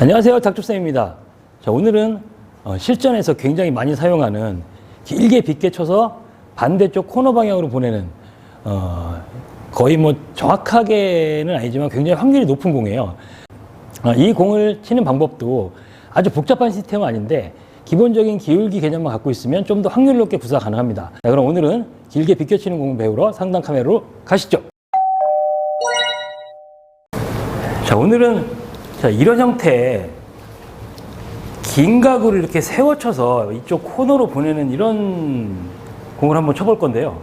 안녕하세요, 닥터쌤입니다. 자, 오늘은 실전에서 굉장히 많이 사용하는 길게 빗게 쳐서 반대쪽 코너 방향으로 보내는 거의 뭐 정확하게는 아니지만 굉장히 확률이 높은 공이에요. 이 공을 치는 방법도 아주 복잡한 시스템은 아닌데 기본적인 기울기 개념만 갖고 있으면 좀 더 확률 높게 구사 가능합니다. 자, 그럼 오늘은 길게 빗게 치는 공을 배우러 상단 카메라로 가시죠. 자, 오늘은 이런 형태의 긴 각으로 이렇게 세워쳐서 이쪽 코너로 보내는 이런 공을 한번 쳐볼 건데요.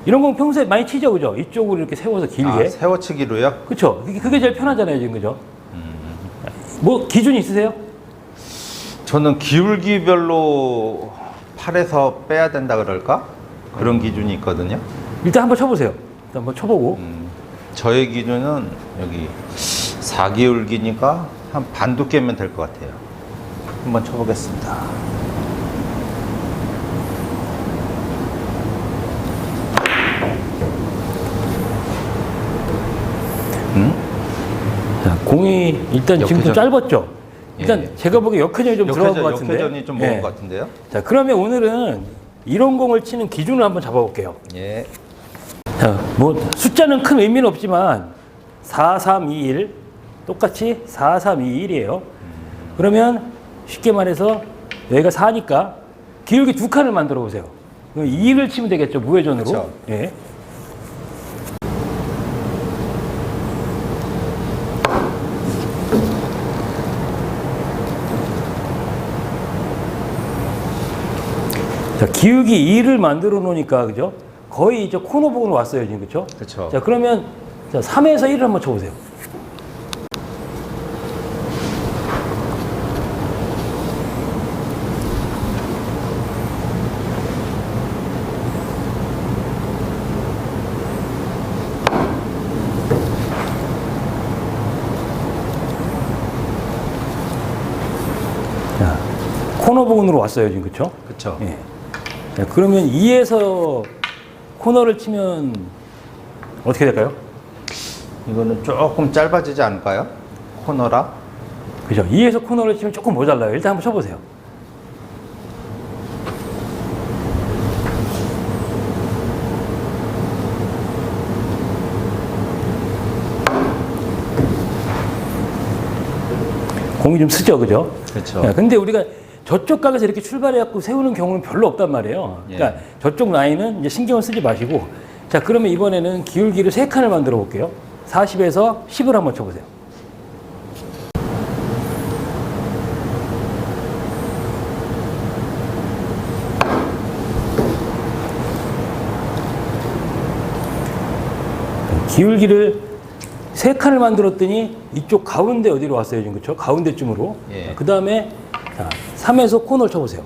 이런 공 평소에 많이 치죠, 그죠? 이쪽으로 이렇게 세워서 길게. 세워치기로요? 그쵸? 그게 제일 편하잖아요, 지금, 그죠? 뭐, 기준이 있으세요? 저는 기울기별로 팔에서 빼야 된다 그럴까? 그런 기준이 있거든요. 일단 한번 쳐보세요. 일단 한번 쳐보고. 저의 기준은 여기 4기울기니까 한 반 두께면 될 것 같아요. 한번 쳐보겠습니다. 자, 공이 일단 지금 좀 짧았죠? 일단 예. 제가 보기에 역회전이 좀 들어간 것 같은데. 역회전이 좀 먹은 것 같은데요? 자, 그러면 오늘은 이런 공을 치는 기준을 한번 잡아볼게요. 예. 자, 뭐 숫자는 큰 의미는 없지만 4, 3, 2, 1 똑같이 4, 3, 2, 1이에요. 그러면 쉽게 말해서 여기가 4니까 기울기 두 칸을 만들어 보세요. 2를 치면 되겠죠, 무회전으로. 그쵸. 예. 자, 기울기 2를 만들어 놓으니까, 그죠? 거의 이제 코너 부분으로 왔어요, 지금, 그쵸? 그쵸. 자, 그러면 자, 3에서 1을 한번 쳐보세요. 자, 코너 부분으로 왔어요, 지금, 그쵸? 그쵸. 예. 자, 그러면 2에서 코너를 치면 어떻게 될까요? 이거는 조금 짧아지지 않을까요? 코너라? 그죠? 2에서 코너를 치면 조금 모자라요. 일단 한번 쳐보세요. 공이 좀 쓰죠, 그죠? 그쵸. 야, 근데 우리가 저쪽 각에서 이렇게 출발해갖고 세우는 경우는 별로 없단 말이에요. 그러니까 예. 저쪽 라인은 이제 신경을 쓰지 마시고. 자, 그러면 이번에는 기울기를 3칸을 만들어 볼게요. 40에서 10을 한번 쳐보세요. 기울기를 3칸을 만들었더니 이쪽 가운데 어디로 왔어요, 지금, 그쵸? 가운데쯤으로. 예. 그 다음에 3에서 코너를 쳐보세요.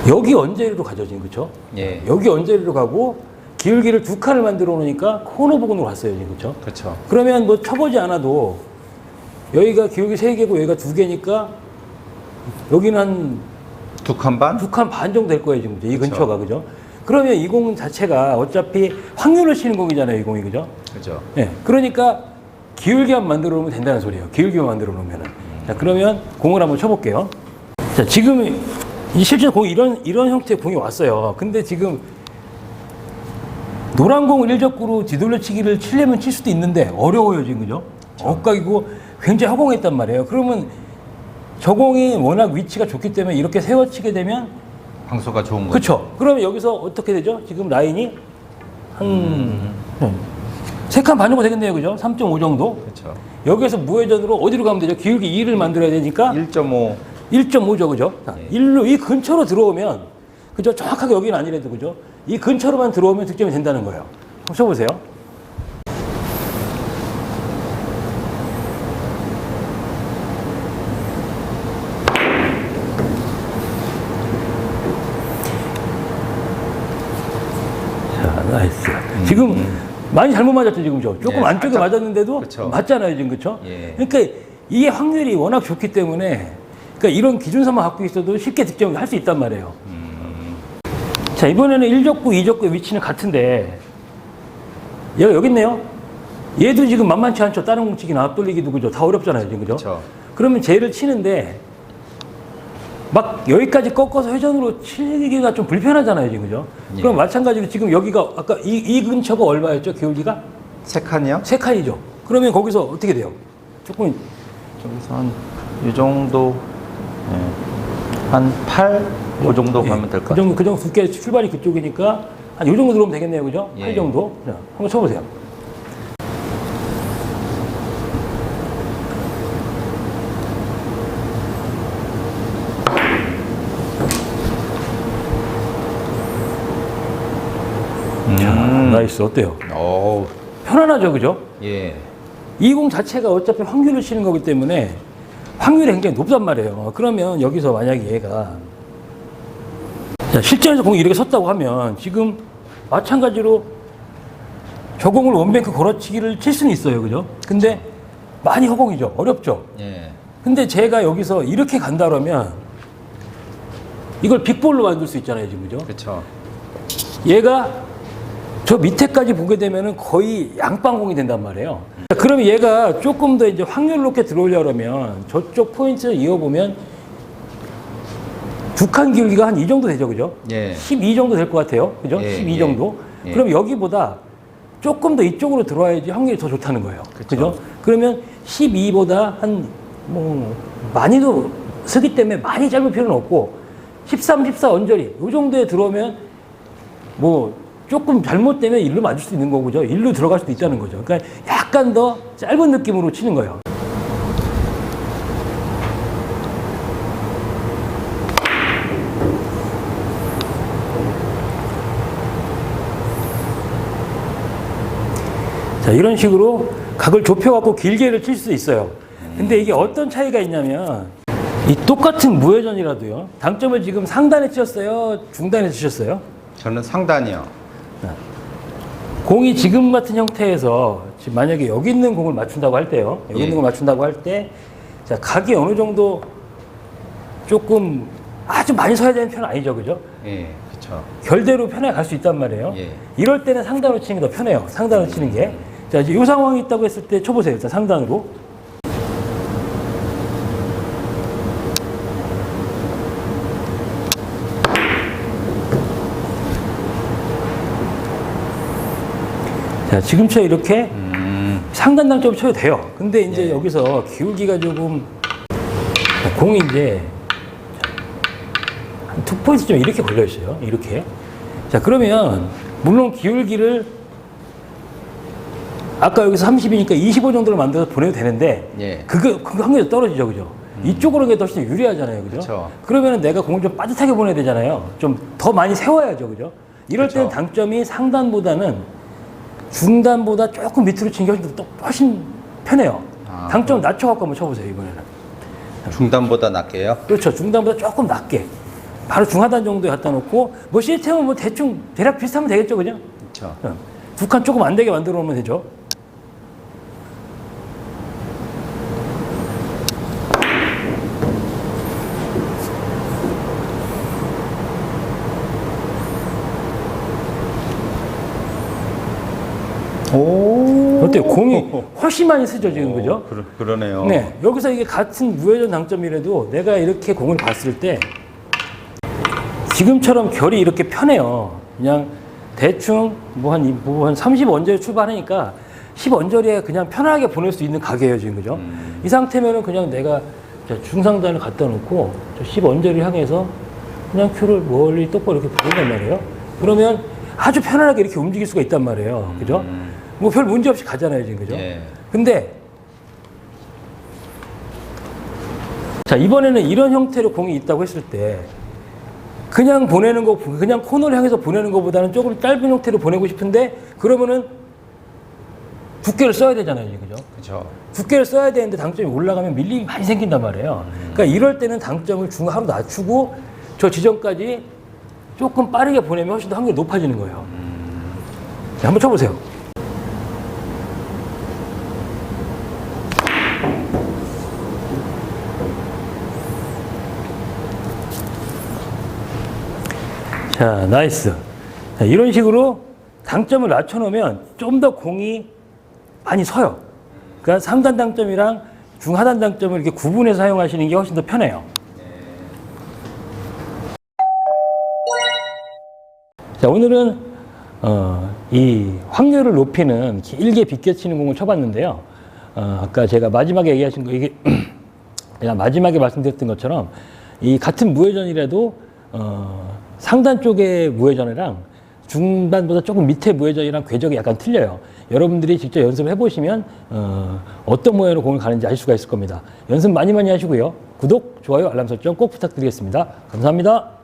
여기 언제리로 가죠, 지금, 그쵸? 예. 여기 언제리로 가고 기울기를 2칸을 만들어 놓으니까 코너 부분으로 갔어요, 지금, 그쵸? 그쵸. 그러면 뭐 쳐보지 않아도 여기가 기울기 3개고 여기가 2개니까 여기는 한 두 칸 반? 2칸 반 정도 될 거예요, 지금. 이 그쵸. 근처가, 그죠? 그러면 이 공 자체가 어차피 확률을 치는 공이잖아요, 이 공이, 그죠? 그죠. 예. 그러니까 기울기만 만들어 놓으면 된다는 소리예요. 기울기만 만들어 놓으면은. 자, 그러면 공을 한번 쳐볼게요. 자, 지금 이 실제 공이 이런 형태의 공이 왔어요. 근데 지금 노란 공을 일적구로 뒤돌려치기를 치려면 칠 수도 있는데 어려워요, 지금, 그죠? 엇각이고 굉장히 허공했단 말이에요. 그러면 저 공이 워낙 위치가 좋기 때문에 이렇게 세워치게 되면 방수가 좋은 거죠. 그렇죠. 그러면 여기서 어떻게 되죠? 지금 라인이 한 3칸 반 정도 되겠네요, 그죠? 3.5 정도. 그쵸. 여기에서 무회전으로 어디로 가면 되죠? 기울기 2를 만들어야 되니까 1.5. 1.5죠, 그죠? 자, 예. 1로 이 근처로 들어오면, 그죠? 정확하게 여기는 아니래도, 그죠? 이 근처로만 들어오면 득점이 된다는 거예요. 한번 쳐보세요. 자, 나이스. 지금 많이 잘못 맞았죠, 지금 저. 조금 예, 안쪽에 살짝. 맞았는데도 그쵸. 맞잖아요, 지금, 그쵸? 예. 그러니까 이게 확률이 워낙 좋기 때문에 그러니까 이런 기준선만 갖고 있어도 쉽게 득점을 할 수 있단 말이에요. 자, 이번에는 1족구, 2족구의 위치는 같은데 얘가 여기 있네요. 얘도 지금 만만치 않죠. 다른 공 치기나 앞돌리기도 그죠. 다 어렵잖아요, 지금 그죠? 그쵸. 그러면 쟤를 치는데 막 여기까지 꺾어서 회전으로 치기가 좀 불편하잖아요, 지금 그죠? 예. 그럼 마찬가지로 지금 여기가 아까 이 근처가 얼마였죠, 기울기가? 세 칸이요? 3칸이죠. 그러면 거기서 어떻게 돼요? 조금 저기서 한 이 정도, 예. 한 8? 그 정도 가면 될 것 같아요. 그 정도 두께 출발이 그쪽이니까 한 요 정도 들어오면 되겠네요, 그죠? 예. 8 정도. 자, 한번 쳐보세요. 자, 나이스. 어때요? 오, 편안하죠, 그죠? 예. 이 공 자체가 어차피 확률을 치는 거기 때문에 확률이 굉장히 높단 말이에요. 그러면 여기서 만약에 얘가 자, 실전에서 공이 이렇게 섰다고 하면 지금 마찬가지로 저 공을 원뱅크 걸어치기를 칠 수는 있어요, 그죠? 근데 많이 허공이죠. 어렵죠. 예. 근데 제가 여기서 이렇게 간다 그러면 이걸 빅볼로 만들 수 있잖아요, 지금 그죠? 그쵸. 얘가 저 밑에까지 보게 되면은 거의 양방공이 된단 말이에요. 그러면 얘가 조금 더 이제 확률 높게 들어오려면 저쪽 포인트를 이어보면 두 칸 기울기가 한 이 정도 되죠, 그죠? 예. 12 정도 될 것 같아요, 그죠? 예, 12 예. 정도. 예. 그럼 여기보다 조금 더 이쪽으로 들어와야지 확률이 더 좋다는 거예요, 그쵸. 그죠? 그러면 12보다 한 뭐 많이도 쓰기 때문에 많이 짧을 필요는 없고 13, 14 언저리 이 정도에 들어오면 뭐 조금 잘못되면 일로 맞을 수도 있는 거고죠. 일로 들어갈 수도 있다는 거죠. 그러니까 약간 더 짧은 느낌으로 치는 거예요. 자, 이런 식으로 각을 좁혀갖고 길게를 칠 수도 있어요. 근데 이게 어떤 차이가 있냐면 이 똑같은 무회전이라도요. 당점을 지금 상단에 치셨어요? 중단에 치셨어요? 저는 상단이요. 공이 지금 같은 형태에서 지금 만약에 여기 있는 공을 맞춘다고 할 때요. 여기 예. 있는 걸 맞춘다고 할 때, 자, 각이 어느 정도 조금 아주 많이 서야 되는 편은 아니죠. 그죠? 예, 그쵸. 결대로 편하게 갈 수 있단 말이에요. 예. 이럴 때는 상단으로 치는 게 더 편해요. 상단으로 치는 게. 자, 이제 이 상황이 있다고 했을 때 쳐보세요. 자, 상단으로. 자, 지금처럼 이렇게 상단 당점을 쳐도 돼요. 근데 이제 예. 여기서 기울기가 조금 공이 이제 한 2포인트 좀 이렇게 걸려 있어요. 이렇게. 자, 그러면 물론 기울기를 아까 여기서 30이니까 25 정도로 만들어서 보내도 되는데 예. 그 확률이 떨어지죠. 그죠? 이쪽으로 하는 게 훨씬 유리하잖아요. 그죠? 그쵸. 그러면 내가 공을 좀 빠듯하게 보내야 되잖아요. 좀 더 많이 세워야죠. 그죠? 이럴 때는 그쵸. 당점이 상단보다는 중단보다 조금 밑으로 치는 게 훨씬 편해요. 아, 당점 낮춰갖고 한번 쳐보세요, 이번에는. 중단보다 낮게요? 그렇죠. 중단보다 조금 낮게. 바로 중하단 정도에 갖다 놓고, 뭐 시스템은 뭐 대충 대략 비슷하면 되겠죠, 그죠? 그쵸. 두 칸 조금 안 되게 만들어 놓으면 되죠. 오. 어때요? 공이 훨씬 많이 쓰죠, 지금, 그죠? 그러네요. 네. 여기서 이게 같은 무회전 당점이라도 내가 이렇게 공을 봤을 때 지금처럼 결이 이렇게 편해요. 그냥 대충 뭐 한 30 언저리 출발하니까 10 언저리에 그냥 편하게 보낼 수 있는 가게예요, 지금, 그죠? 이 상태면은 그냥 내가 중상단을 갖다 놓고 10 언저리 향해서 그냥 큐를 멀리 똑바로 이렇게 보낸단 말이에요. 그러면 아주 편안하게 이렇게 움직일 수가 있단 말이에요. 그죠? 뭐 별 문제 없이 가잖아요, 지금, 그죠? 예. 근데 자, 이번에는 이런 형태로 공이 있다고 했을 때 그냥 보내는 거, 그냥 코너를 향해서 보내는 것보다는 조금 짧은 형태로 보내고 싶은데 그러면은 두께를 써야 되잖아요, 지금, 그죠? 그쵸. 두께를 써야 되는데 당점이 올라가면 밀림이 많이 생긴단 말이에요. 그러니까 이럴 때는 당점을 중하로 낮추고 저 지점까지 조금 빠르게 보내면 훨씬 더 확률이 높아지는 거예요. 자, 한번 쳐보세요. 자, 나이스. 자, 이런 식으로 당점을 낮춰놓으면 좀 더 공이 많이 서요. 그러니까 상단 당점이랑 중하단 당점을 이렇게 구분해서 사용하시는 게 훨씬 더 편해요. 자, 오늘은 이 확률을 높이는 길게 빗겨치는 공을 쳐봤는데요. 아까 제가 마지막에 얘기하신 거, 이게 제가 마지막에 말씀드렸던 것처럼 이 같은 무회전이라도 상단 쪽의 무회전이랑 중단보다 조금 밑에 무회전이랑 궤적이 약간 틀려요. 여러분들이 직접 연습을 해보시면 어떤 모양으로 공을 가는지 알 수가 있을 겁니다. 연습 많이 하시고요. 구독, 좋아요, 알람 설정 꼭 부탁드리겠습니다. 감사합니다.